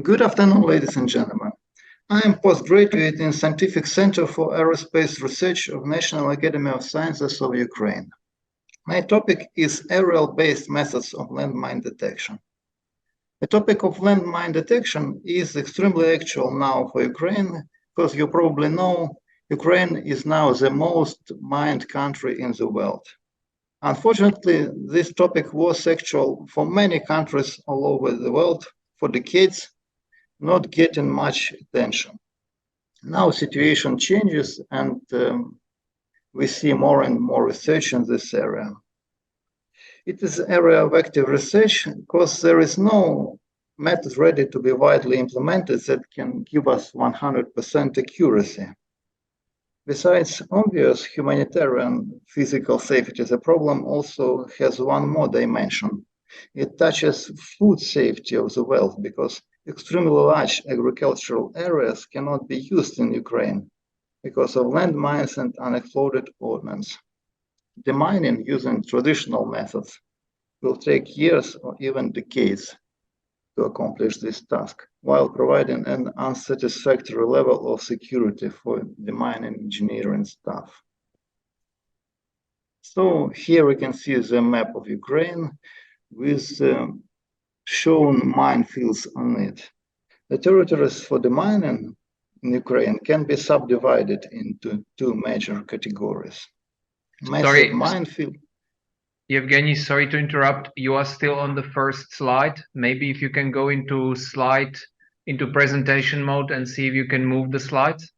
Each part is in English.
Good afternoon, ladies and gentlemen. I am postgraduate in Scientific Center for Aerospace Research of National Academy of Sciences of Ukraine. My topic is aerial-based methods of landmine detection. The topic of landmine detection is extremely actual now for Ukraine, because you probably know Ukraine is now the most mined country in the world. Unfortunately, this topic was actual for many countries all over the world for decades, not getting much attention. Now situation changes and we see more and more research in this area. It is an area of active research because there is no method ready to be widely implemented that can give us 100% accuracy. Besides obvious humanitarian physical safety, the problem also has one more dimension. It touches food safety of the world because extremely large agricultural areas cannot be used in Ukraine because of landmines and unexploded ordnance. Demining using traditional methods will take years or even decades to accomplish this task, while providing an unsatisfactory level of security for demining engineering staff. So here we can see the map of Ukraine with shown minefields on it. The territories for the mining in Ukraine can be subdivided into two major categories. Massive minefield. Yevgeny, sorry to interrupt. You are still on the first slide. Maybe if you can go into presentation mode and see if you can move the slides.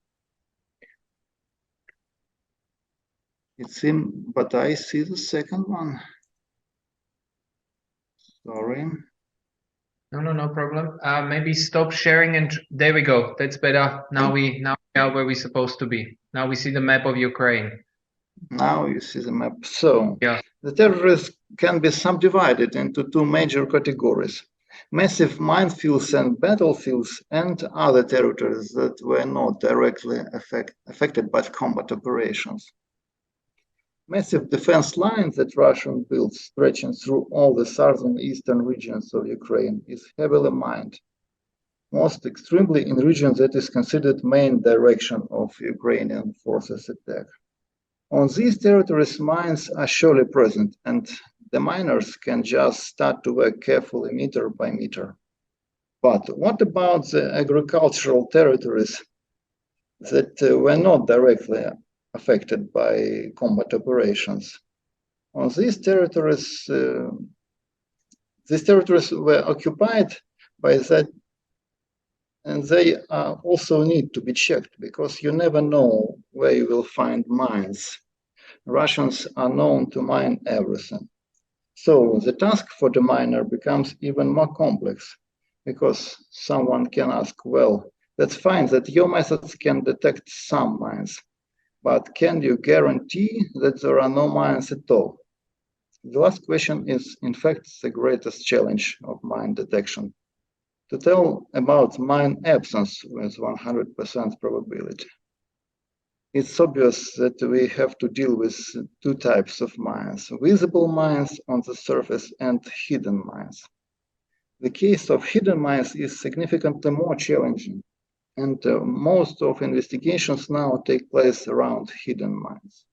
It seems, but I see the second one. Sorry. No problem. Maybe stop sharing and there we go. That's better. Now we are where we're supposed to be. Now we see the map of Ukraine. Now you see the map. So yeah. The territories can be subdivided into two major categories: massive minefields and battlefields, and other territories that were not directly affected by combat operations. Massive defense lines that Russia built, stretching through all the southern eastern regions of Ukraine, is heavily mined, most extremely in regions that is considered main direction of Ukrainian forces attack. On these territories, mines are surely present, and the miners can just start to work carefully meter by meter. But what about the agricultural territories that were not directly affected by combat operations? On these territories were occupied by that, and they also need to be checked because you never know where you will find mines. Russians are known to mine everything. So the task for the miner becomes even more complex because someone can ask, well, that's fine that your methods can detect some mines, but can you guarantee that there are no mines at all? The last question is, in fact, the greatest challenge of mine detection: to tell about mine absence with 100% probability. It's obvious that we have to deal with two types of mines: visible mines on the surface and hidden mines. The case of hidden mines is significantly more challenging, and most of investigations now take place around hidden mines.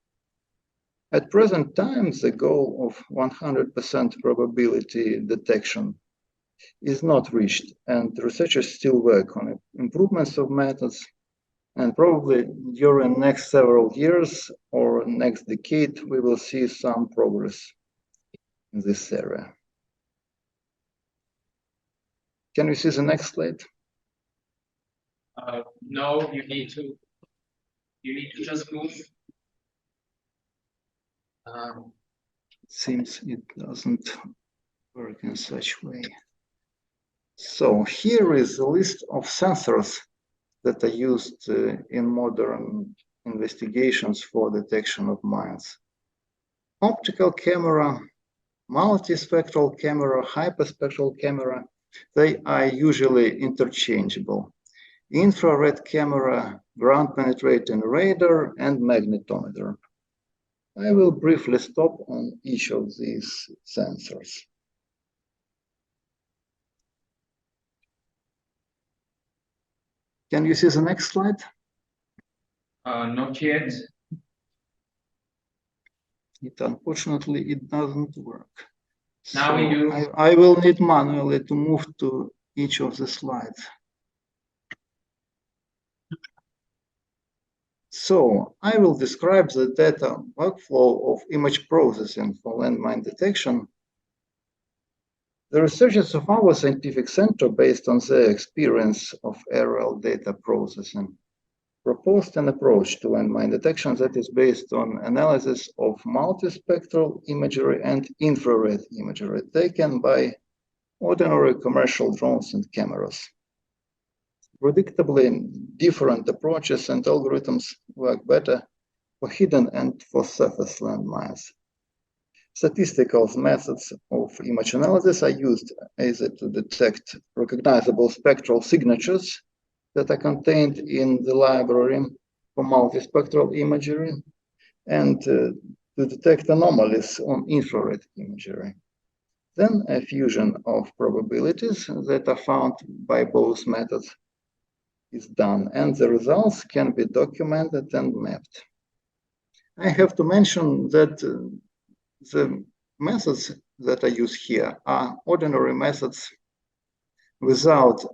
At present time, the goal of 100% probability detection is not reached, and researchers still work on improvements of methods, and probably during next several years or next decade, we will see some progress in this area. Can we see the next slide? No, you need to just move. It seems it doesn't work in such way. So here is a list of sensors that are used in modern investigations for detection of mines. Optical camera, multispectral camera, hyperspectral camera, they are usually interchangeable. Infrared camera, ground penetrating radar, and magnetometer. I will briefly stop on each of these sensors. Can you see the next slide? Not yet. Unfortunately, it doesn't work. Now we do. I will need manually to move to each of the slides. So I will describe the data workflow of image processing for landmine detection. The researchers of our scientific center, based on their experience of aerial data processing, proposed an approach to landmine detection that is based on analysis of multispectral imagery and infrared imagery taken by ordinary commercial drones and cameras. Predictably, different approaches and algorithms work better for hidden and for surface landmines. Statistical methods of image analysis are used either to detect recognizable spectral signatures that are contained in the library for multispectral imagery and to detect anomalies on infrared imagery. Then a fusion of probabilities that are found by both methods is done, and the results can be documented and mapped. I have to mention that the methods that I use here are ordinary methods without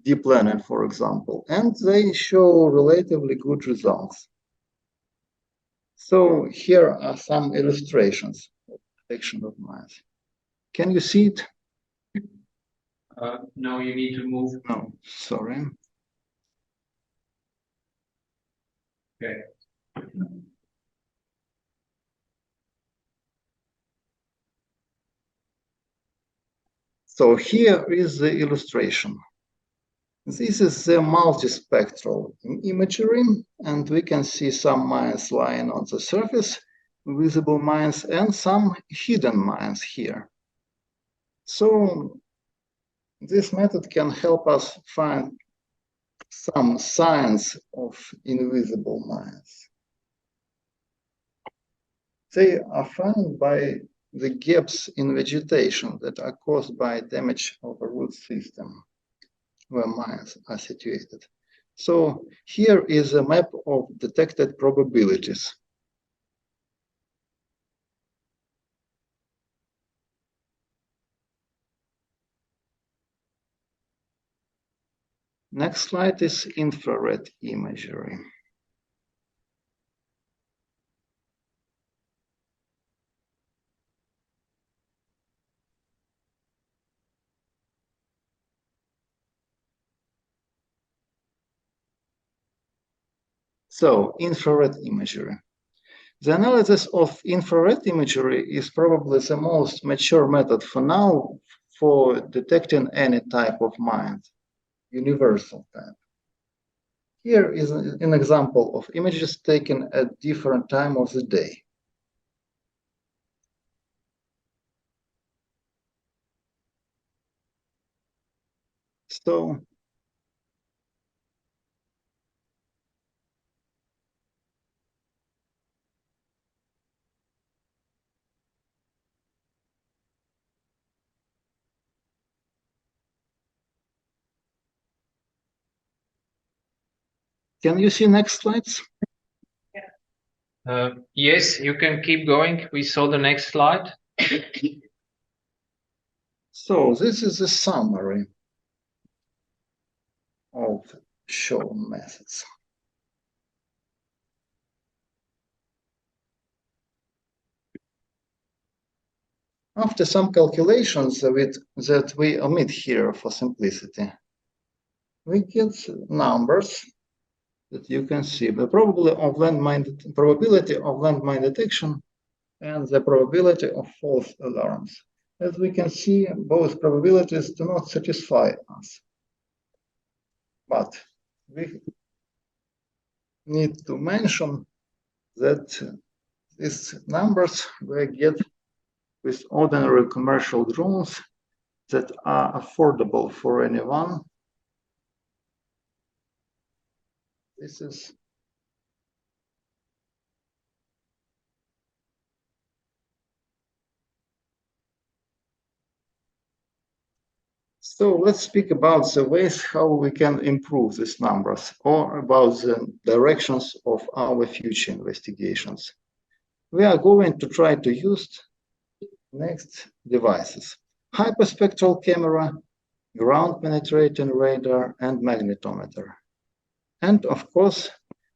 deep learning, for example, and they show relatively good results. So here are some illustrations of detection of mines. Can you see it? No, you need to move. No, sorry. Okay. So here is the illustration. This is the multispectral imagery, and we can see some mines lying on the surface, visible mines, and some hidden mines here. So this method can help us find some signs of invisible mines. They are found by the gaps in vegetation that are caused by damage of a root system where mines are situated. So here is a map of detected probabilities. Next slide is infrared imagery. So infrared imagery. The analysis of infrared imagery is probably the most mature method for now for detecting any type of mine, universal type. Here is an example of images taken at different time of the day. So can you see next slides? Yes, you can keep going. We saw the next slide. So this is a summary of shown methods. After some calculations that we omit here for simplicity, we get numbers that you can see, the probability of landmine detection and the probability of false alarms. As we can see, both probabilities do not satisfy us. But we need to mention that these numbers we get with ordinary commercial drones that are affordable for anyone. This is So let's speak about the ways how we can improve these numbers or about the directions of our future investigations. We are going to try to use next devices: hyperspectral camera, ground penetrating radar, and magnetometer. And of course,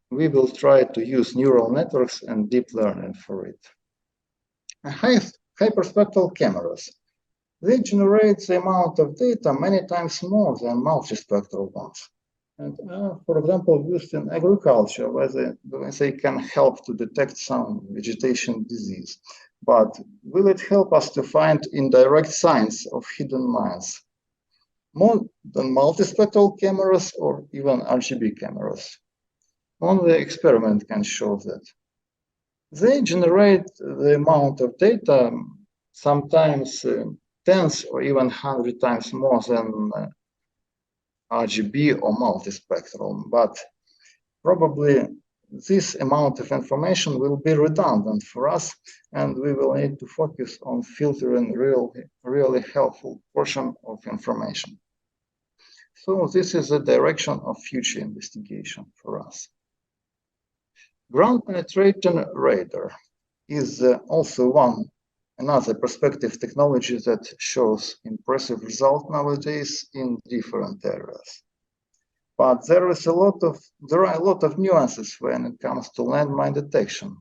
we will try to use neural networks and deep learning for it. Hyperspectral cameras. They generate the amount of data many times more than multispectral ones. And for example, used in agriculture, where they can help to detect some vegetation disease. But will it help us to find indirect signs of hidden mines? More than multispectral cameras or even RGB cameras? Only experiment can show that. They generate the amount of data sometimes tens or even 100 times more than RGB or multispectral, but probably this amount of information will be redundant for us, and we will need to focus on filtering really helpful portion of information. So this is the direction of future investigation for us. Ground penetrating radar is also another perspective technology that shows impressive results nowadays in different areas. But there are a lot of nuances when it comes to landmine detection.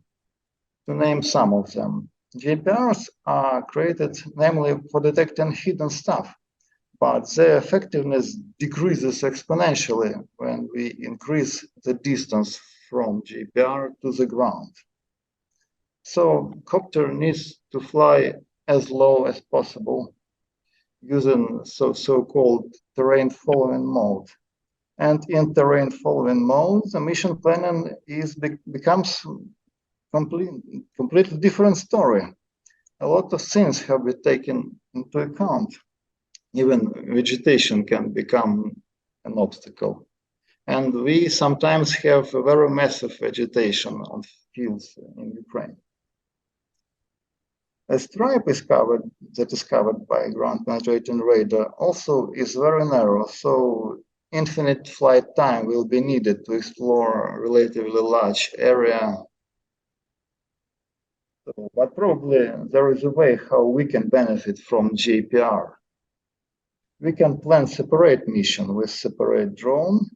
To name some of them, GPRs are created namely for detecting hidden stuff, but their effectiveness decreases exponentially when we increase the distance from GPR to the ground. So copter needs to fly as low as possible using so-called terrain following mode. And in terrain following mode, the mission planning becomes completely different story. A lot of things have been taken into account. Even vegetation can become an obstacle. And we sometimes have a very massive vegetation on fields in Ukraine. A stripe that is covered by ground penetrating radar also is very narrow, so infinite flight time will be needed to explore a relatively large area. But probably there is a way how we can benefit from GPR. We can plan separate mission with separate drone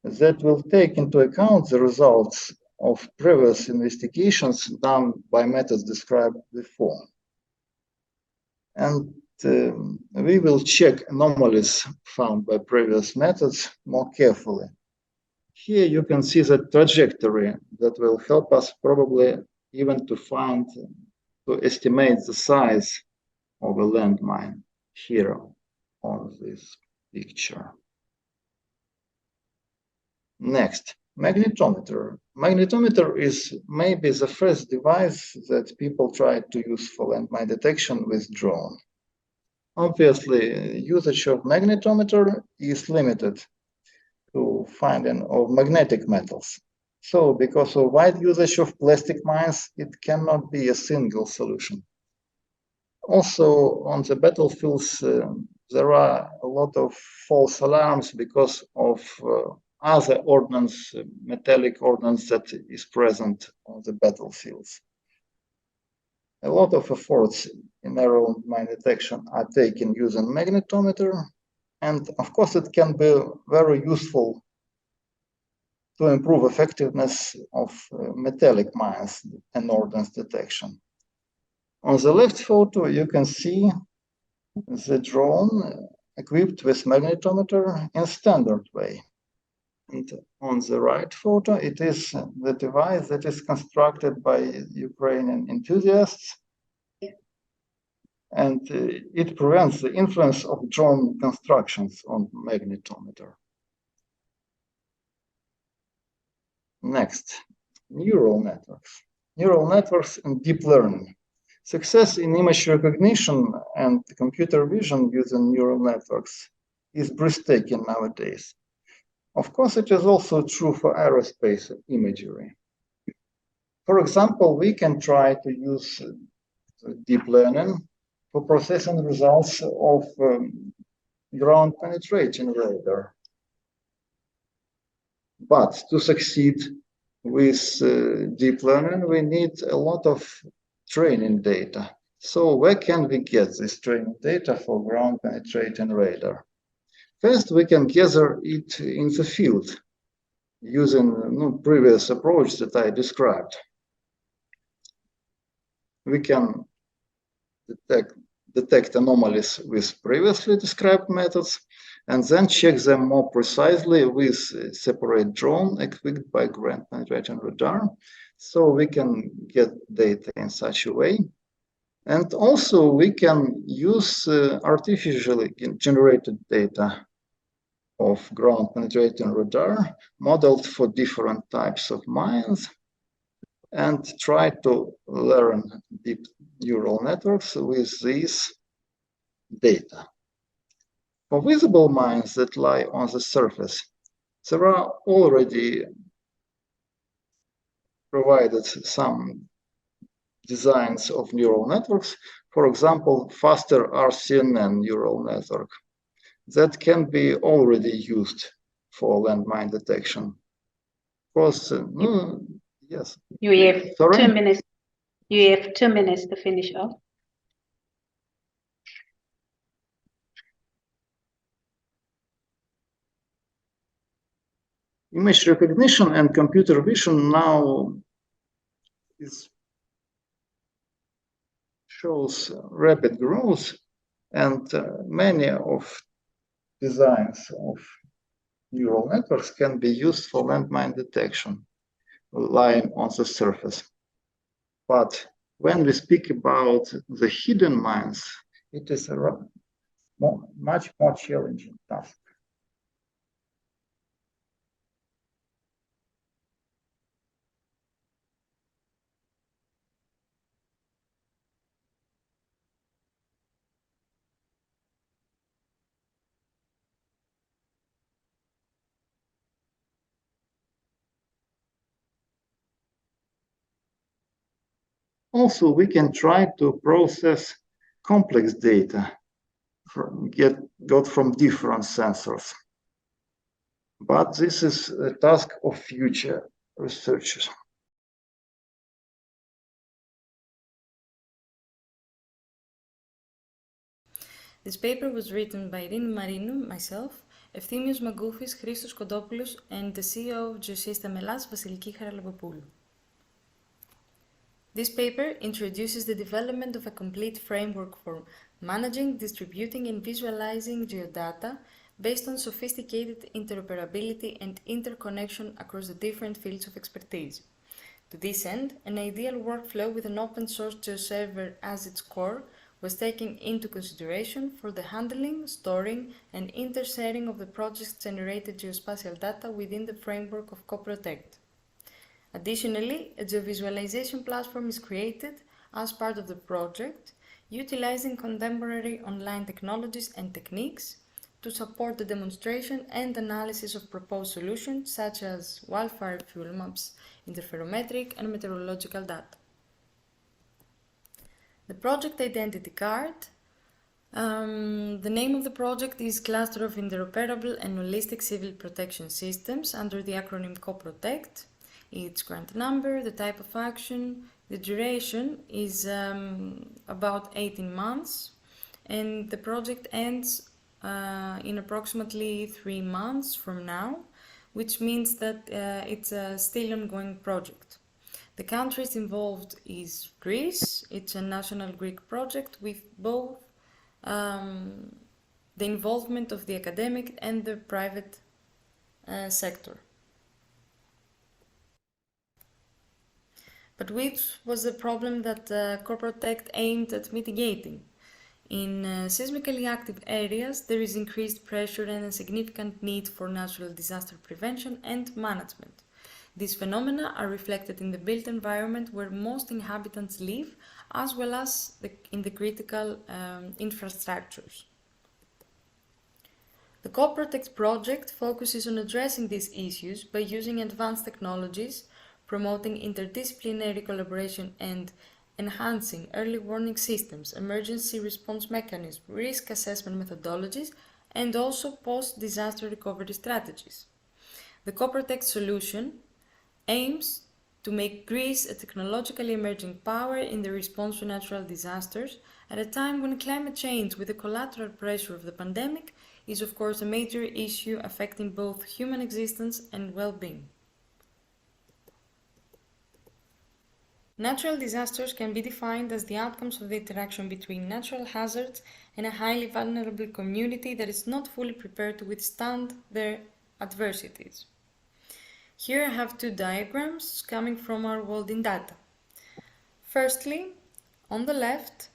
that will take into account the results of previous investigations done by methods described before. And we will check anomalies found by previous methods more carefully. Here you can see the trajectory that will help us probably even to estimate the size of a landmine here on this picture. Next, magnetometer. Magnetometer is maybe the first device that people try to use for landmine detection with drone. Obviously, usage of magnetometer is limited to finding of magnetic metals. So because of wide usage of plastic mines, it cannot be a single solution. Also, on the battlefields, there are a lot of false alarms because of other ordnance, metallic ordnance that is present on the battlefields. A lot of efforts in aerial mine detection are taken using magnetometer, and of course it can be very useful to improve effectiveness of metallic mines and ordnance detection. On the left photo, you can see the drone equipped with magnetometer in standard way. And on the right photo, it is the device that is constructed by Ukrainian enthusiasts. And it prevents the influence of drone constructions on magnetometer. Next, neural networks. Neural networks and deep learning. Success in image recognition and computer vision using neural networks is breathtaking nowadays. Of course, it is also true for aerospace imagery. For example, we can try to use deep learning for processing results of ground penetrating radar. But to succeed with deep learning, we need a lot of training data. So where can we get this training data for ground penetrating radar? First, we can gather it in the field using previous approach that I described. We can detect anomalies with previously described methods and then check them more precisely with a separate drone equipped by ground penetrating radar. So we can get data in such a way. And also we can use artificially generated data of ground penetrating radar modeled for different types of mines and try to learn deep neural networks with these data. For visible mines that lie on the surface, there are already provided some designs of neural networks, for example, faster RCNN neural network that can be already used for landmine detection. Of course, yes. You have Sorry? 2 minutes. You have 2 minutes to finish off. Image recognition and computer vision now shows rapid growth, and many of designs of neural networks can be used for landmine detection lying on the surface. But when we speak about the hidden mines, it is a much more challenging task. Also, we can try to process complex data got from different sensors. But this is a task of future researchers. This paper was written by Rini Marinou, myself, Ευθύμιος Magoufis, Christos Kondopoulos, and the CEO of Geosystem Hellas, Vasiliki Charalapopoulou. This paper introduces the development of a complete framework for managing, distributing, and visualizing geodata based on sophisticated interoperability and interconnection across the different fields of expertise. To this end, an ideal workflow with an open-source geoserver as its core was taken into consideration for the handling, storing, and intersharing of the project's generated geospatial data within the framework of CoProtect. Additionally, a geovisualization platform is created as part of the project, utilizing contemporary online technologies and techniques to support the demonstration and analysis of proposed solutions such as wildfire fuel maps, interferometric and meteorological data. The project identity card. The name of the project is Cluster of Interoperable and Holistic Civil Protection Systems under the acronym CoProtect. Its grant number, the type of action, the duration is about 18 months, and the project ends in approximately 3 months from now, which means that it's a still ongoing project. The countries involved is Greece. It's a national Greek project with both the involvement of the academic and the private sector. But which was the problem that CoProtect aimed at mitigating? In seismically active areas, there is increased pressure and a significant need for natural disaster prevention and management. These phenomena are reflected in the built environment where most inhabitants live, as well as in the critical infrastructures. The CoProtect project focuses on addressing these issues by using advanced technologies, promoting interdisciplinary collaboration and enhancing early warning systems, emergency response mechanisms, risk assessment methodologies, and also post-disaster recovery strategies. The co-protect solution aims to make Greece a technologically emerging power in the response to natural disasters at a time when climate change, with the collateral pressure of the pandemic, is of course a major issue affecting both human existence and well-being. Natural disasters can be defined as the outcomes of the interaction between natural hazards and a highly vulnerable community that is not fully prepared to withstand their adversities. Here I have two diagrams coming from our world in data. Firstly, on the left,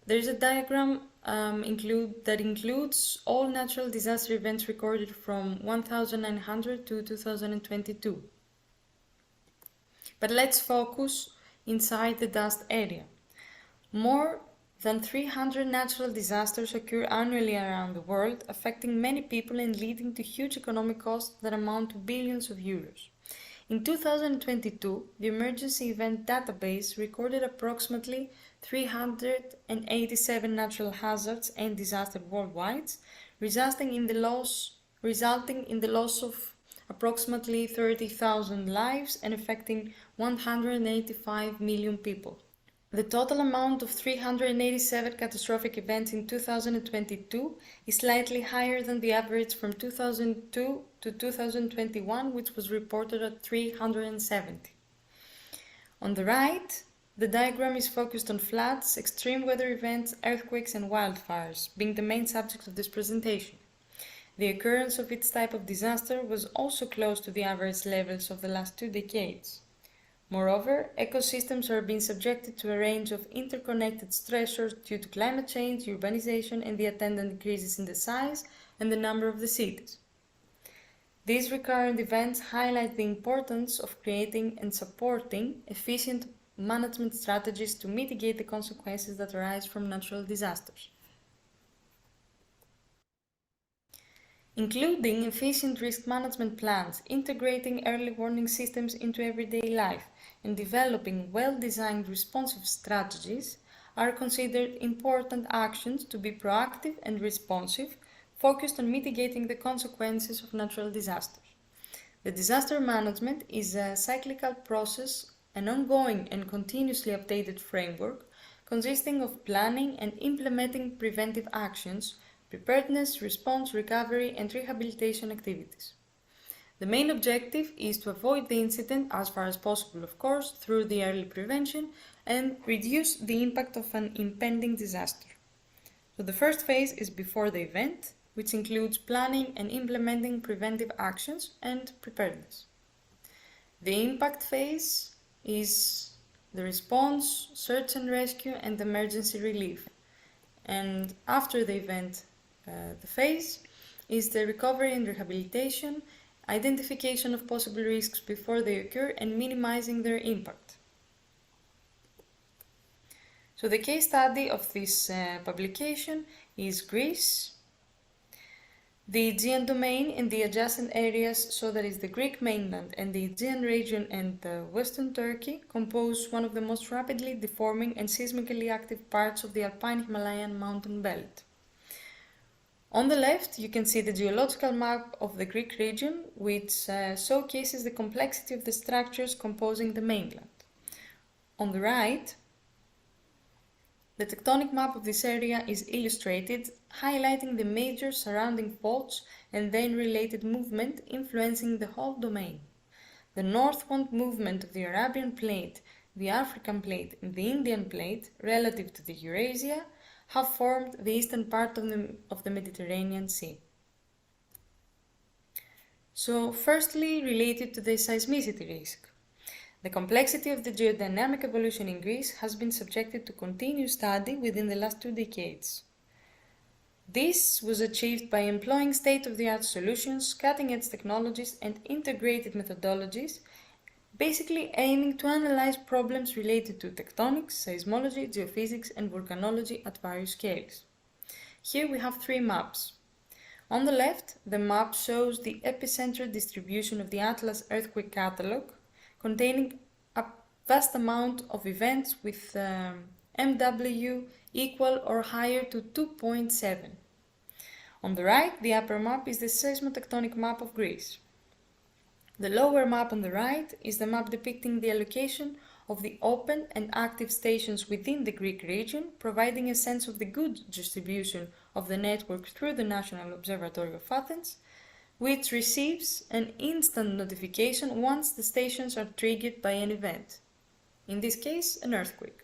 there is a diagram that includes all natural disaster events recorded from 1900 to 2022. But let's focus inside the dust area. More than 300 natural disasters occur annually around the world, affecting many people and leading to huge economic costs that amount to billions of euros. In 2022, the Emergency Event Database recorded approximately 387 natural hazards and disasters worldwide, resulting in the loss of approximately 30,000 lives and affecting 185 million people. The total amount of 387 catastrophic events in 2022 is slightly higher than the average from 2002 to 2021, which was reported at 370. On the right, the diagram is focused on floods, extreme weather events, earthquakes and wildfires, being the main subjects of this presentation. The occurrence of each type of disaster was also close to the average levels of the last 2 decades. Moreover, ecosystems are being subjected to a range of interconnected stressors due to climate change, urbanization, and the attendant increases in the size and the number of the cities. These recurrent events highlight the importance of creating and supporting efficient management strategies to mitigate the consequences that arise from natural disasters. Including efficient risk management plans, integrating early warning systems into everyday life, and developing well-designed responsive strategies are considered important actions to be proactive and responsive, focused on mitigating the consequences of natural disasters. The disaster management is a cyclical process, an ongoing and continuously updated framework consisting of planning and implementing preventive actions, preparedness, response, recovery, and rehabilitation activities. The main objective is to avoid the incident as far as possible, of course, through the early prevention and reduce the impact of an impending disaster. So the first phase is before the event, which includes planning and implementing preventive actions and preparedness. The impact phase is the response, search and rescue, and emergency relief. And after the event, the phase is the recovery and rehabilitation, identification of possible risks before they occur, and minimizing their impact. So the case study of this publication is Greece. The Aegean domain and the adjacent areas, so that is the Greek mainland and the Aegean region and western Turkey, compose one of the most rapidly deforming and seismically active parts of the Alpine Himalayan mountain belt. On the left, you can see the geological map of the Greek region, which showcases the complexity of the structures composing the mainland. On the right, the tectonic map of this area is illustrated, highlighting the major surrounding faults and then related movement influencing the whole domain. The northward movement of the Arabian Plate, the African Plate, and the Indian Plate, relative to the Eurasia, have formed the eastern part of the Mediterranean Sea. So, firstly, related to the seismicity risk. The complexity of the geodynamic evolution in Greece has been subjected to continuous study within the last 2 decades. This was achieved by employing state-of-the-art solutions, cutting-edge technologies, and integrated methodologies, basically aiming to analyze problems related to tectonics, seismology, geophysics, and volcanology at various scales. Here we have 3 maps. On the left, the map shows the epicenter distribution of the Atlas Earthquake Catalog, containing a vast amount of events with MW equal or higher to 2.7. On the right, the upper map is the seismotectonic map of Greece. The lower map on the right is the map depicting the allocation of the open and active stations within the Greek region, providing a sense of the good distribution of the network through the National Observatory of Athens, which receives an instant notification once the stations are triggered by an event, in this case an earthquake.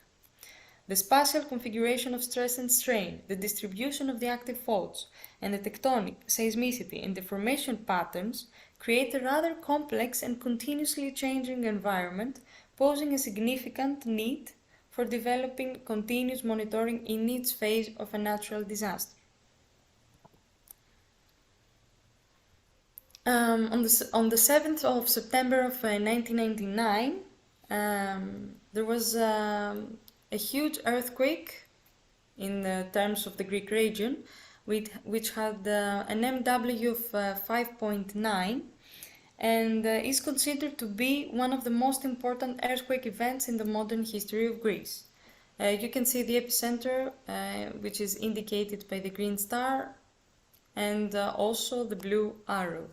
The spatial configuration of stress and strain, the distribution of the active faults, and the tectonic, seismicity, and deformation patterns create a rather complex and continuously changing environment, posing a significant need for developing continuous monitoring in each phase of a natural disaster. On the 7th of September of 1999, there was a huge earthquake in terms of the Greek region, which had an MW of 5.9 and is considered to be one of the most important earthquake events in the modern history of Greece. You can see the epicenter, which is indicated by the green star, and also the blue arrow.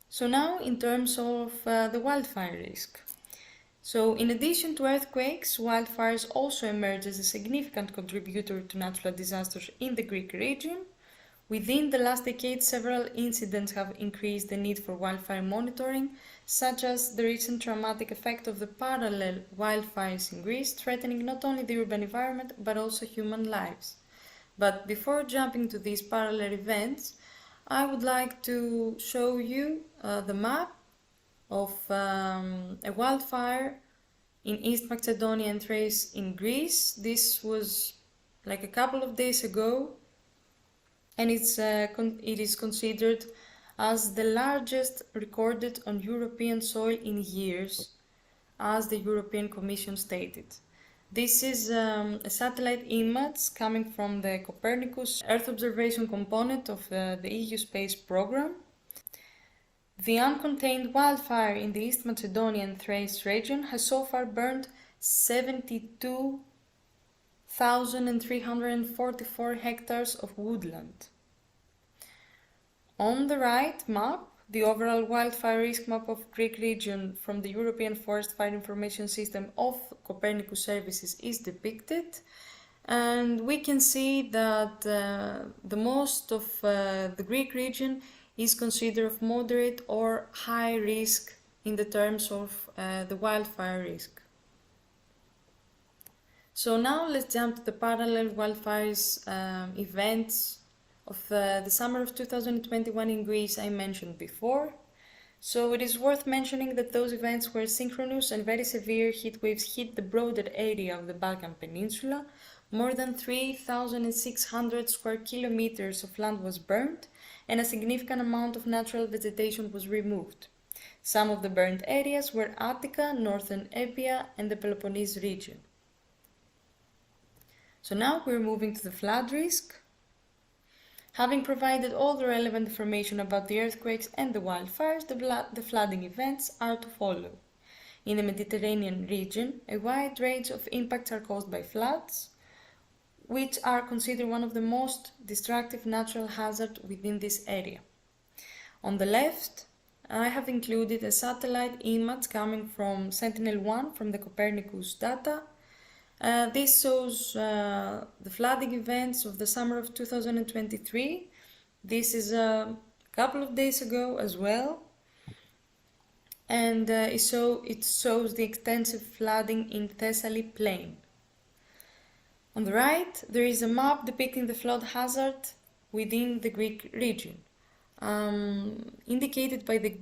So now in terms of the wildfire risk. So in addition to earthquakes, wildfires also emerge as a significant contributor to natural disasters in the Greek region. Within the last decade, several incidents have increased the need for wildfire monitoring, such as the recent traumatic effect of the parallel wildfires in Greece, threatening not only the urban environment but also human lives. But before jumping to these parallel events, I would like to show you the map of a wildfire in East Macedonia and Thrace in Greece. This was like a couple of days ago, and it is considered as the largest recorded on European soil in years, as the European Commission stated. This is a satellite image coming from the Copernicus Earth observation component of the EU space program. The uncontained wildfire in the East Macedonian Thrace region has so far burned 72,344 hectares of woodland. On the right map, the overall wildfire risk map of Greek region from the European Forest Fire Information System of Copernicus Services is depicted, and we can see that the most of the Greek region is considered of moderate or high risk in the terms of the wildfire risk. So now let's jump to the parallel wildfires events of the summer of 2021 in Greece I mentioned before. So it is worth mentioning that those events were synchronous and very severe heat waves hit the broader area of the Balkan Peninsula. More than 3,600 square kilometers of land was burned, and a significant amount of natural vegetation was removed. Some of the burned areas were Attica, northern Epia, and the Peloponnese region. So now we're moving to the flood risk. Having provided all the relevant information about the earthquakes and the wildfires, the flooding events are to follow. In the Mediterranean region, a wide range of impacts are caused by floods, which are considered one of the most destructive natural hazards within this area. On the left, I have included a satellite image coming from Sentinel-1 from the Copernicus data. This shows the flooding events of the summer of 2023. This is a couple of days ago as well, and it shows the extensive flooding in Thessaly plain. On the right, there is a map depicting the flood hazard within the Greek region, indicated by the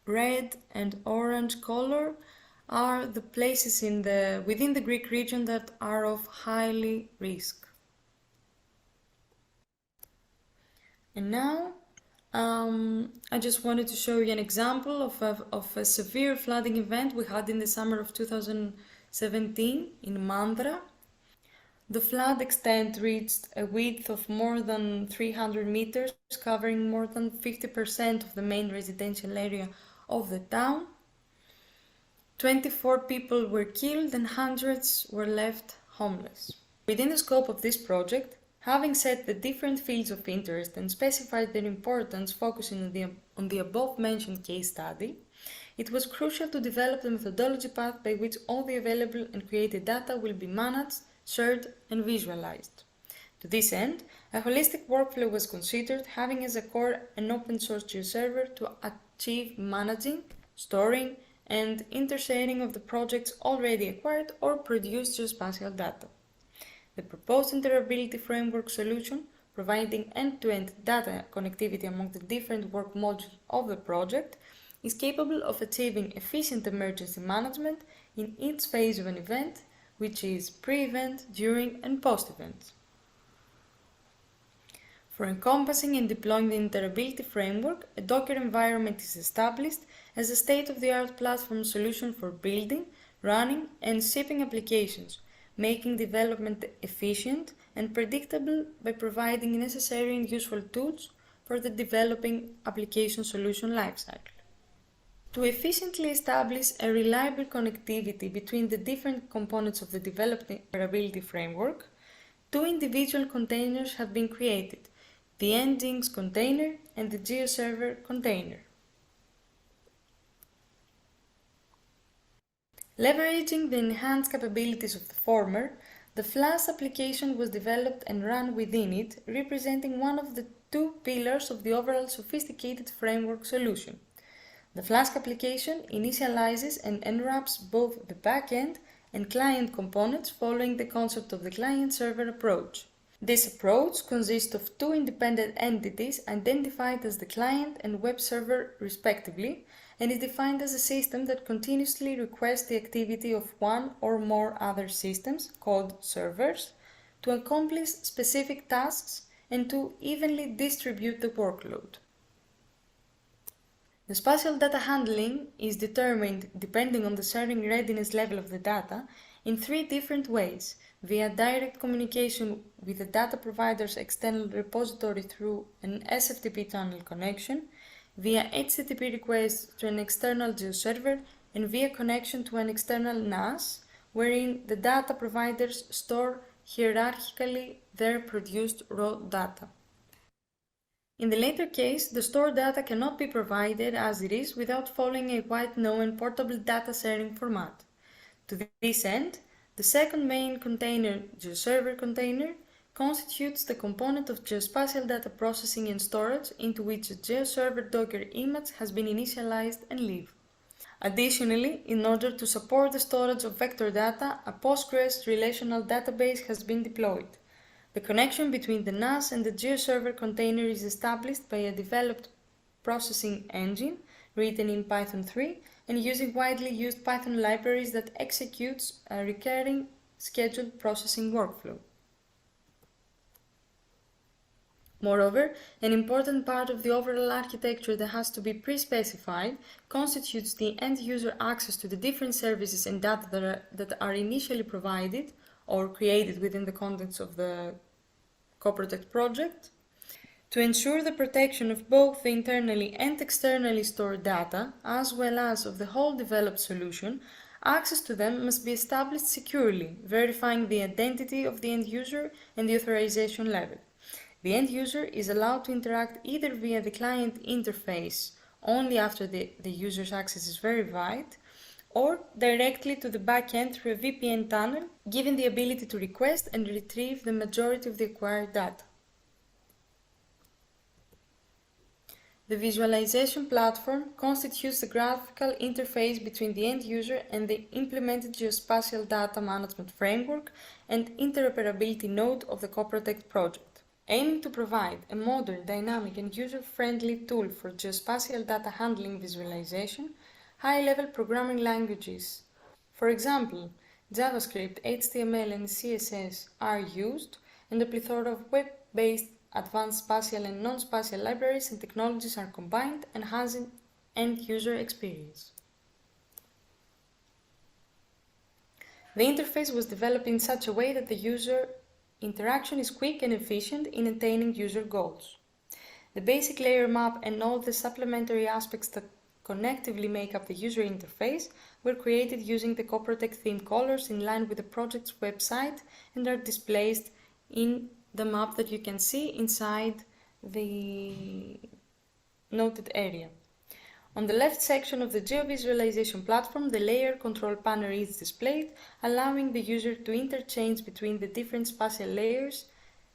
red and orange color are the places within the Greek region that are of highly risk. And now I just wanted to show you an example of a severe flooding event we had in the summer of 2017 in Mandra. The flood extent reached a width of more than 300 meters, covering more than 50% of the main residential area of the town. 24 people were killed and hundreds were left homeless. Within the scope of this project, Having set the different fields of interest and specified their importance focusing on the above-mentioned case study, it was crucial to develop the methodology path by which all the available and created data will be managed, shared, and visualized. To this end, a holistic workflow was considered, having as a core an open-source GeoServer to achieve managing, storing, and intersharing of the project's already acquired or produced geospatial data. The proposed interoperability framework solution, providing end-to-end data connectivity among the different work modules of the project, is capable of achieving efficient emergency management in each phase of an event, which is pre-event, during, and post-event. For encompassing and deploying the interoperability framework, a Docker environment is established as a state-of-the-art platform solution for building, running, and shipping applications, making development efficient and predictable by providing necessary and useful tools for the developing application solution lifecycle. To efficiently establish a reliable connectivity between the different components of the developed interoperability framework, two individual containers have been created, the Nginx container and the GeoServer container. Leveraging the enhanced capabilities of the former, the Flash application was developed and run within it, representing one of the two pillars of the overall sophisticated framework solution. The Flask application initializes and unwraps both the backend and client components following the concept of the client-server approach. This approach consists of two independent entities identified as the client and web server respectively, and is defined as a system that continuously requests the activity of one or more other systems, called servers, to accomplish specific tasks and to evenly distribute the workload. The spatial data handling is determined, depending on the sharing readiness level of the data, in three different ways: via direct communication with the data provider's external repository through an SFTP tunnel connection, via HTTP requests to an external GeoServer, and via connection to an external NAS, wherein the data providers store hierarchically their produced raw data. In the latter case, the stored data cannot be provided as it is without following a wide-known portable data sharing format. To this end, the second main container, GeoServer container, constitutes the component of geospatial data processing and storage into which a GeoServer Docker image has been initialized and live. Additionally, in order to support the storage of vector data, a Postgres relational database has been deployed. The connection between the NAS and the GeoServer container is established by a developed processing engine written in Python 3 and using widely used Python libraries that executes a recurring scheduled processing workflow. Moreover, an important part of the overall architecture that has to be pre-specified constitutes the end-user access to the different services and data that are initially provided or created within the context of the CoProtect project. To ensure the protection of both the internally and externally stored data, as well as of the whole developed solution, access to them must be established securely, verifying the identity of the end user and the authorization level. The end user is allowed to interact either via the client interface only after the user's access is verified, or directly to the backend through a VPN tunnel, given the ability to request and retrieve the majority of the acquired data. The visualization platform constitutes the graphical interface between the end user and the implemented geospatial data management framework and interoperability node of the CoProtect project. Aiming to provide a modern, dynamic, and user-friendly tool for geospatial data handling visualization, high-level programming languages, for example, JavaScript, HTML, and CSS are used, and a plethora of web-based advanced spatial and non-spatial libraries and technologies are combined, enhancing end-user experience. The interface was developed in such a way that the user interaction is quick and efficient in attaining user goals. The basic layer map and all the supplementary aspects that connectively make up the user interface were created using the CoProtect theme colors in line with the project's website and are displayed in the map that you can see inside the noted area. On the left section of the geovisualization platform, the layer control panel is displayed, allowing the user to interchange between the different spatial layers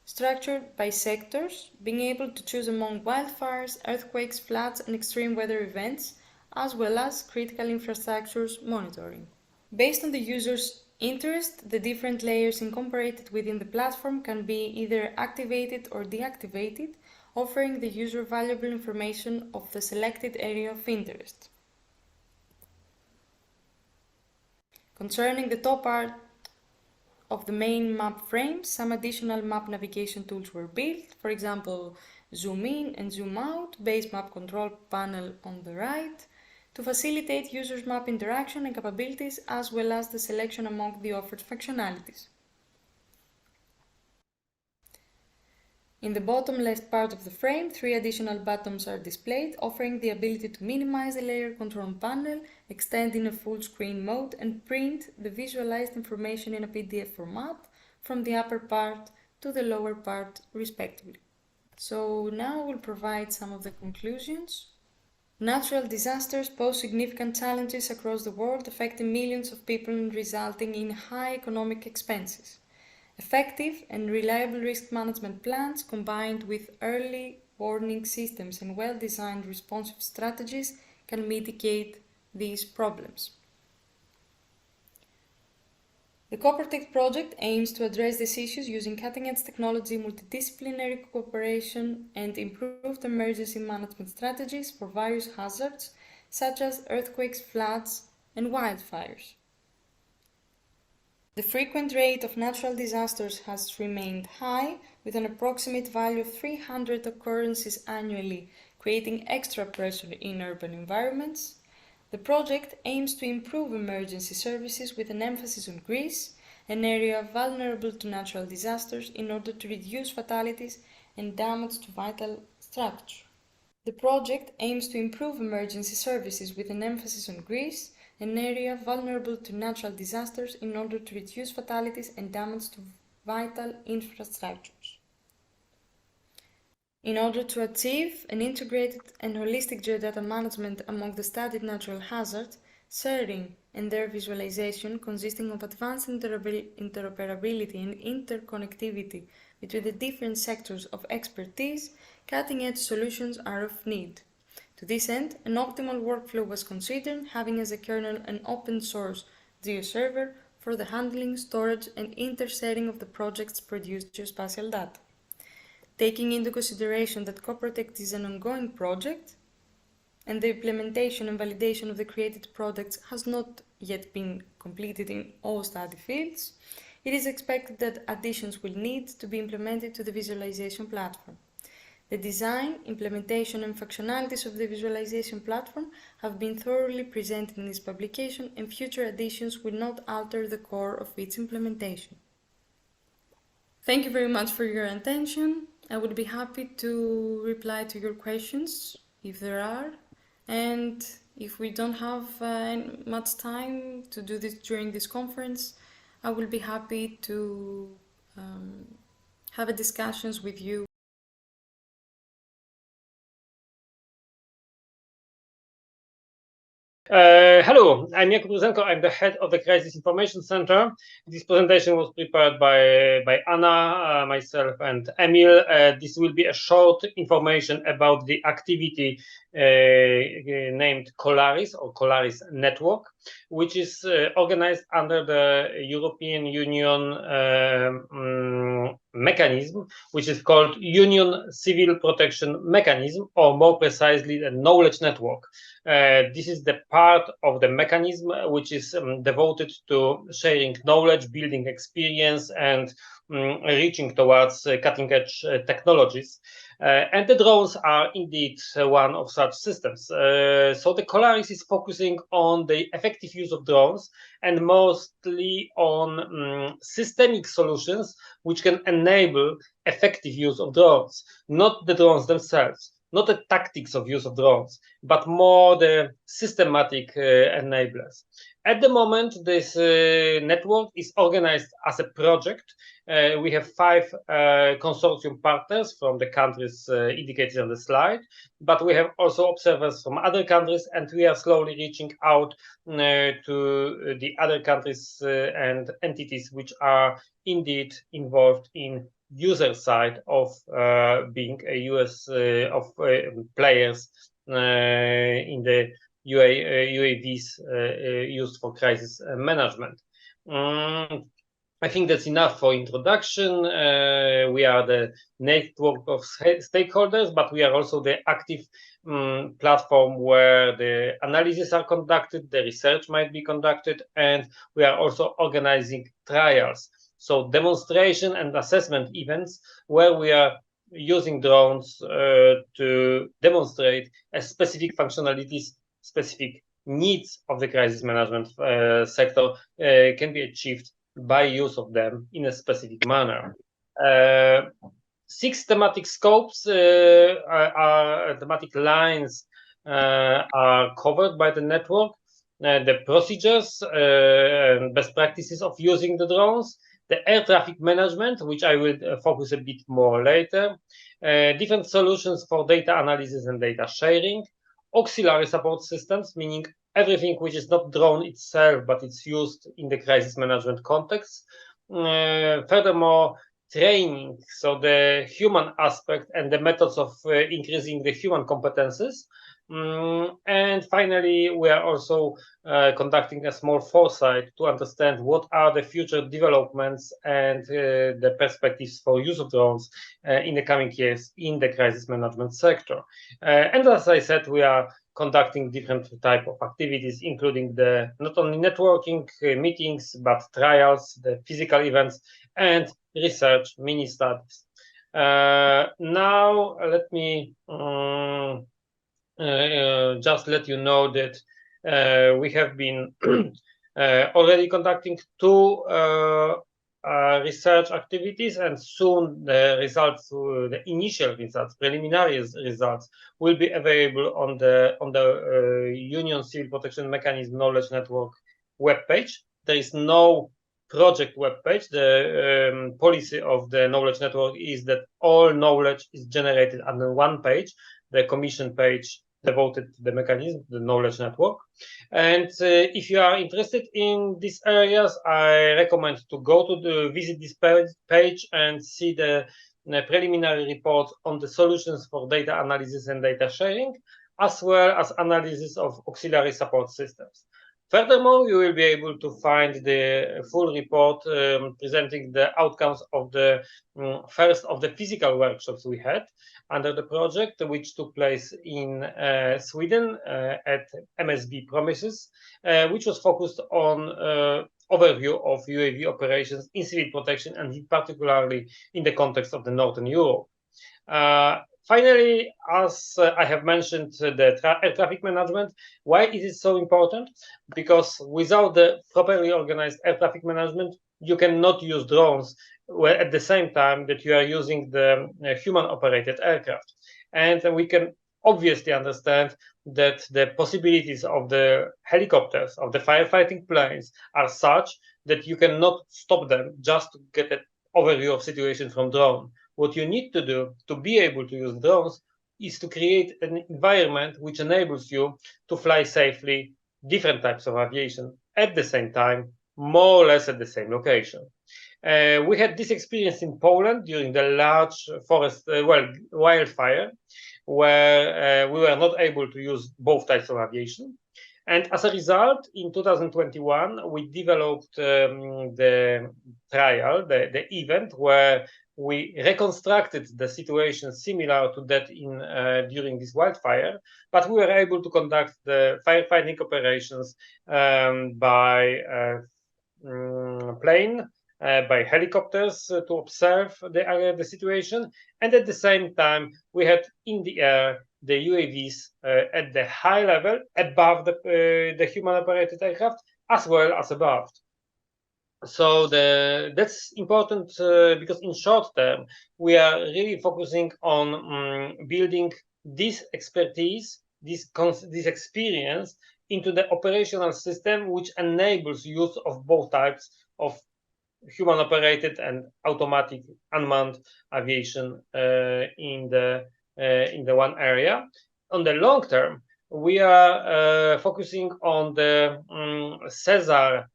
structured by sectors, being able to choose among wildfires, earthquakes, floods, and extreme weather events, as well as critical infrastructures monitoring. Based on the user's interest, the different layers incorporated within the platform can be either activated or deactivated, offering the user valuable information of the selected area of interest. Concerning the top part of the main map frame, some additional map navigation tools were built, for example, zoom in and zoom out, base map control panel on the right, to facilitate users' map interaction and capabilities, as well as the selection among the offered functionalities. In the bottom left part of the frame, 3 additional buttons are displayed, offering the ability to minimize the layer control panel, extend in a full screen mode, and print the visualized information in a PDF format from the upper part to the lower part, respectively. So now we'll provide some of the conclusions. Natural disasters pose significant challenges across the world, affecting millions of people and resulting in high economic expenses. Effective and reliable risk management plans combined with early warning systems and well-designed responsive strategies can mitigate these problems. The CoProtect project aims to address these issues using cutting-edge technology, multidisciplinary cooperation, and improved emergency management strategies for various hazards such as earthquakes, floods, and wildfires. The frequent rate of natural disasters has remained high, with an approximate value of 300 occurrences annually, creating extra pressure in urban environments. The project aims to improve emergency services with an emphasis on Greece, an area vulnerable to natural disasters, in order to reduce fatalities and damage to vital structure. The project aims to improve emergency services with an emphasis on Greece, an area vulnerable to natural disasters, in order to reduce fatalities and damage to vital infrastructures. In order to achieve an integrated and holistic geodata management among the studied natural hazards, sharing and their visualization consisting of advanced interoperability and interconnectivity between the different sectors of expertise, cutting-edge solutions are of need. To this end, an optimal workflow was considered, having as a kernel an open-source GeoServer for the handling, storage, and intersharing of the project's produced geospatial data. Taking into consideration that CoProtect is an ongoing project, and the implementation and validation of the created products has not yet been completed in all study fields, it is expected that additions will need to be implemented to the visualization platform. The design, implementation, and functionalities of the visualization platform have been thoroughly presented in this publication, and future additions will not alter the core of its implementation. Thank you very much for your attention. I would be happy to reply to your questions if there are, and if we don't have much time to do this during this conference, I will be happy to have discussions with you. Hello, I'm Jakub Ruzenko. I'm the head of the Crisis Information Center. This presentation was prepared by Anna, myself, and Emil. This will be a short information about the activity named Colaris, or Colaris Network, which is organized under the European Union mechanism, which is called Union Civil Protection Mechanism, or more precisely, the Knowledge Network. This is the part of the mechanism which is devoted to sharing knowledge, building experience, and reaching towards cutting-edge technologies. And the drones are indeed one of such systems. So the Colaris is focusing on the effective use of drones, and mostly on systemic solutions which can enable effective use of drones, not the drones themselves. not the tactics of use of drones, but more the systematic enablers. At the moment, this network is organized as a project. We have 5 consortium partners from the countries indicated on the slide, but we have also observers from other countries, and we are slowly reaching out to the other countries and entities which are indeed involved in user side of being a US of players in the UAVs used for crisis management. I think that's enough for introduction. We are the network of stakeholders, but we are also the active platform where the analyses are conducted, the research might be conducted, and we are also organizing trials. So demonstration and assessment events where we are using drones to demonstrate a specific functionalities, specific needs of the crisis management sector can be achieved by use of them in a specific manner. 6 thematic scopes thematic lines are covered by the network. The procedures and best practices of using the drones, the air traffic management, which I will focus a bit more later, different solutions for data analysis and data sharing, auxiliary support systems, meaning everything which is not drone itself, but it's used in the crisis management context. Furthermore, training, so the human aspect and the methods of increasing the human competences. And finally, we are also conducting a small foresight to understand what are the future developments and the perspectives for use of drones in the coming years in the crisis management sector. And as I said, we are conducting different type of activities, including the not only networking meetings, but trials, the physical events, and research mini studies. Now, let me just let you know that we have been already conducting 2 research activities, and soon the results, the initial results, preliminary results, will be available on the Union Civil Protection Mechanism Knowledge Network webpage. There is no project webpage. The policy of the knowledge network is that all knowledge is generated on one page, the commission page devoted to the mechanism, the knowledge network. And if you are interested in these areas, I recommend to go to visit this page and see the preliminary report on the solutions for data analysis and data sharing, as well as analysis of auxiliary support systems. Furthermore, you will be able to find the full report presenting the outcomes of the first of the physical workshops we had under the project, which took place in Sweden at MSB Promises, which was focused on overview of UAV operations in civil protection, and particularly in the context of the Northern Europe. Finally, as I have mentioned, the air traffic management. Why is it so important? Because without the properly organized air traffic management, you cannot use drones at the same time that you are using the human-operated aircraft. And we can obviously understand that the possibilities of the helicopters, of the firefighting planes, are such that you cannot stop them just to get an overview of situation from drone. What you need to do to be able to use drones is to create an environment which enables you to fly safely different types of aviation at the same time, more or less at the same location. We had this experience in Poland during the large forest, wildfire, where we were not able to use both types of aviation. And as a result, in 2021, we developed the trial, the event where we reconstructed the situation similar to that in during this wildfire, but we were able to conduct the firefighting operations by plane, by helicopters to observe the situation, and at the same time we had in the air the UAVs at the high level above the human-operated aircraft as well as above. So that's important because in short term we are really focusing on building this expertise, this experience into the operational system, which enables use of both types of human-operated and automatic unmanned aviation in the one area. On the long term, we are focusing on the CESAR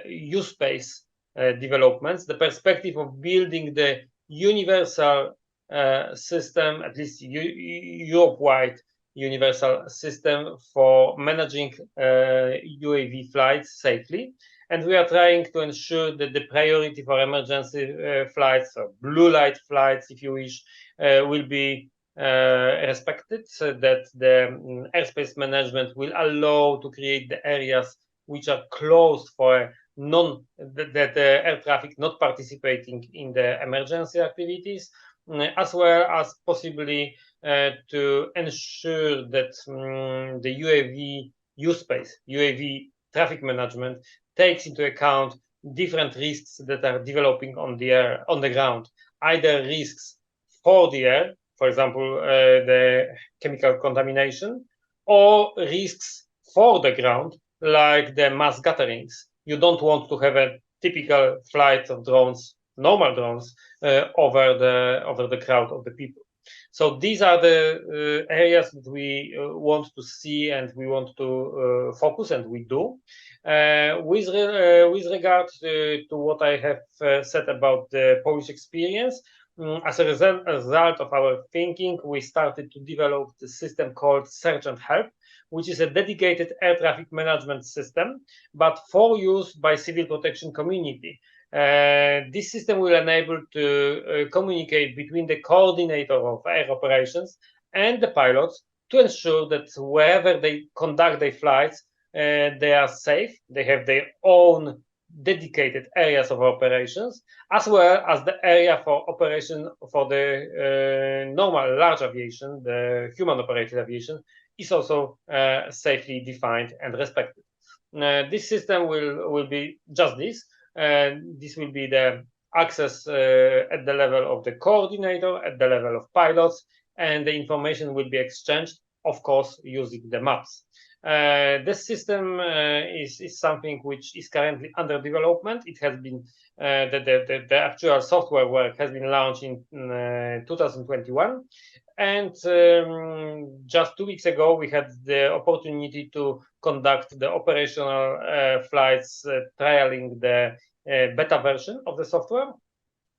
use space developments, the perspective of building the universal system, at least Europe-wide universal system for managing UAV flights safely. And we are trying to ensure that the priority for emergency flights, or blue light flights, if you wish, will be respected, so that the airspace management will allow to create the areas which are closed for that air traffic not participating in the emergency activities, as well as possibly to ensure that the UAV use space, UAV traffic management takes into account different risks that are developing on the ground, either risks for the air, for example, the chemical contamination, or risks for the ground, like the mass gatherings. You don't want to have a typical flight of drones, normal drones, over the crowd of the people. So these are the areas that we want to see and we want to focus, and we do. With regard to what I have said about the Polish experience, as a result of our thinking, we started to develop the system called Search and Help, which is a dedicated air traffic management system, but for use by civil protection community. This system will enable to communicate between the coordinator of air operations and the pilots to ensure that wherever they conduct their flights, they are safe, they have their own dedicated areas of operations, as well as the area for operation for the normal large aviation, the human-operated aviation, is also safely defined and respected. This system will be just this. This will be the access at the level of the coordinator, at the level of pilots, and the information will be exchanged, of course, using the maps. This system is something which is currently under development. It has been the actual software work has been launched in 2021, and just 2 weeks ago we had the opportunity to conduct the operational flights, trialing the beta version of the software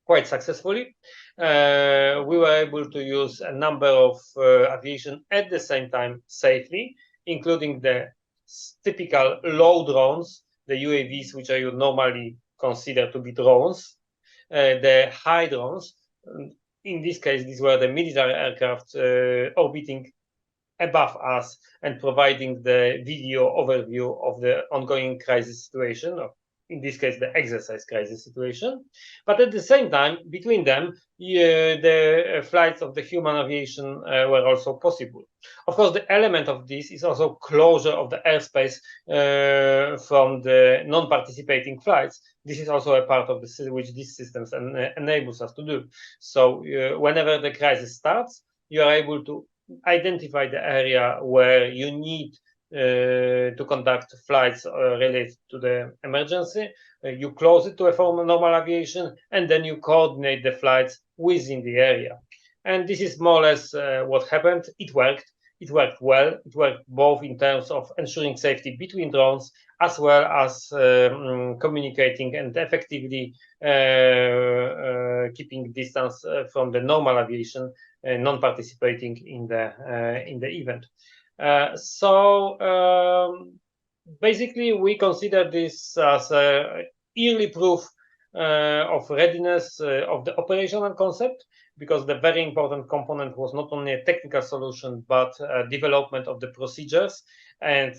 quite successfully. We were able to use a number of aviation at the same time safely, including the typical low drones, the UAVs, which are normally considered to be drones, the high drones. In this case, these were the military aircraft orbiting above us and providing the video overview of the ongoing crisis situation, in this case, the exercise crisis situation. But at the same time, between them, the flights of the human aviation were also possible. Of course, the element of this is also closure of the airspace from the non-participating flights. This is also a part of the which these systems enables us to do. So whenever the crisis starts, you are able to identify the area where you need to conduct flights related to the emergency. You close it to a form of normal aviation, and then you coordinate the flights within the area. And this is more or less what happened. It worked. It worked well. It worked both in terms of ensuring safety between drones, as well as communicating and effectively keeping distance from the normal aviation, non-participating in the event. Basically, we consider this as a early proof of readiness of the operational concept, because the very important component was not only a technical solution, but development of the procedures and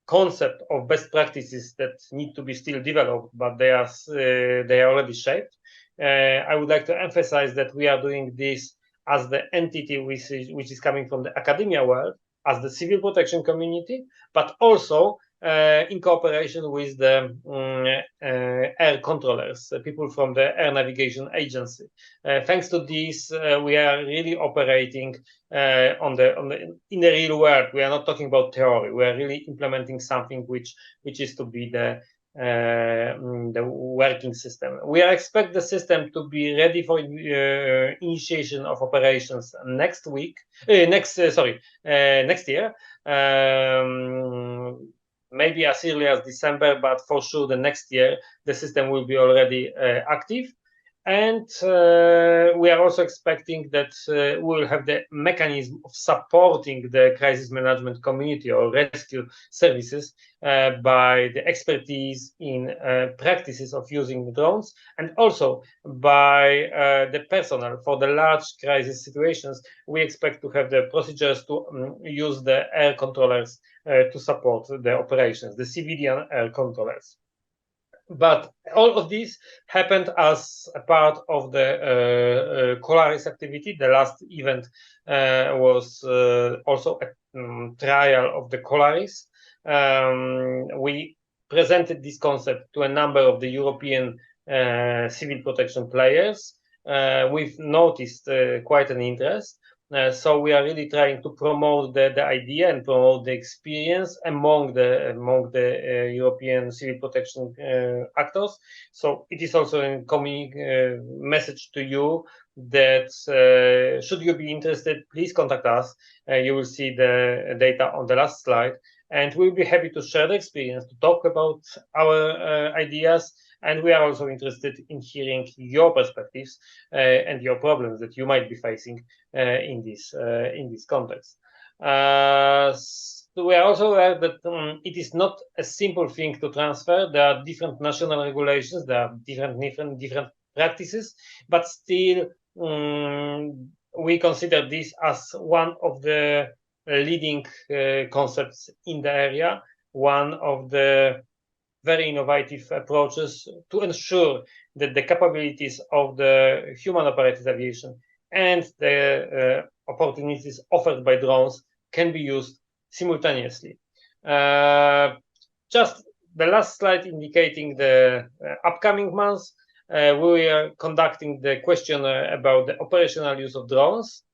concept of best practices that need to be still developed, but they are already shaped. I would like to emphasize that we are doing this as the entity which is coming from the academia world, as the civil protection community, but also in cooperation with the air controllers, people from the Air Navigation Agency. Thanks to this, we are really operating in the real world. We are not talking about theory. We are really implementing something which is to be the working system. We expect the system to be ready for initiation of operations next year. Maybe as early as December, but for sure the next year the system will be already active. And we are also expecting that we will have the mechanism of supporting the crisis management community or rescue services by the expertise in practices of using drones, and also by the personnel for the large crisis situations. We expect to have the procedures to use the air controllers to support the operations, the civilian air controllers. But all of this happened as a part of the Colaris activity. The last event was also a trial of the Colaris. We presented this concept to a number of the European civil protection players. We've noticed quite an interest. So we are really trying to promote the idea and promote the experience among the European civil protection actors. So it is also a message to you that should you be interested, please contact us. You will see the data on the last slide, and we'll be happy to share the experience, to talk about our ideas. And we are also interested in hearing your perspectives and your problems that you might be facing in this context. So we are also aware that it is not a simple thing to transfer. There are different national regulations, there are different practices, but still we consider this as one of the leading concepts in the area, one of the very innovative approaches to ensure that the capabilities of the human operated aviation and the opportunities offered by drones can be used simultaneously. Just the last slide indicating the upcoming months. We are conducting the questionnaire about the operational use of drones.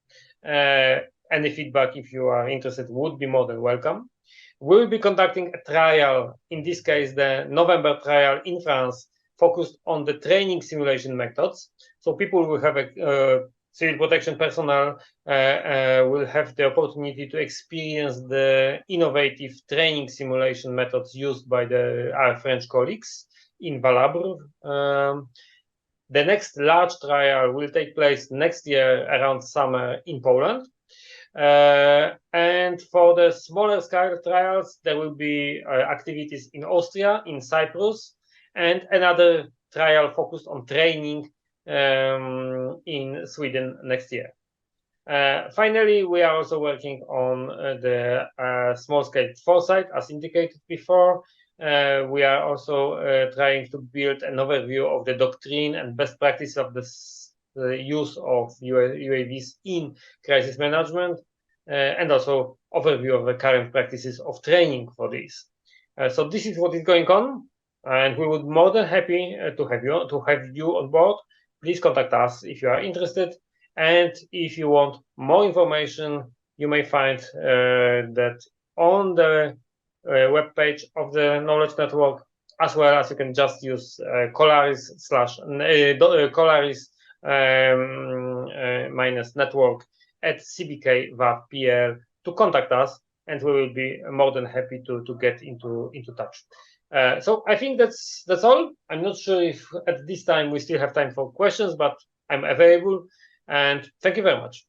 Any feedback, if you are interested, would be more than welcome. We will be conducting a trial, in this case the November trial in France, focused on the training simulation methods. So people will have civil protection personnel will have the opportunity to experience the innovative training simulation methods used by our French colleagues in Valabre. The next large trial will take place next year around summer in Poland. And for the smaller scale trials, there will be activities in Austria, in Cyprus, and another trial focused on training in Sweden next year. Finally, we are also working on the small-scale foresight, as indicated before. We are also trying to build an overview of the doctrine and best practice of the use of UAVs in crisis management, and also overview of the current practices of training for this. So this is what is going on, and we would be more than happy to have you on board. Please contact us if you are interested, and if you want more information, you may find that on the webpage of the Knowledge Network, as well as you can just use Colaris -network at cbk.wav.pl to contact us, and we will be more than happy to get into touch. So I think that's all. I'm not sure if at this time we still have time for questions, but I'm available, and thank you very much.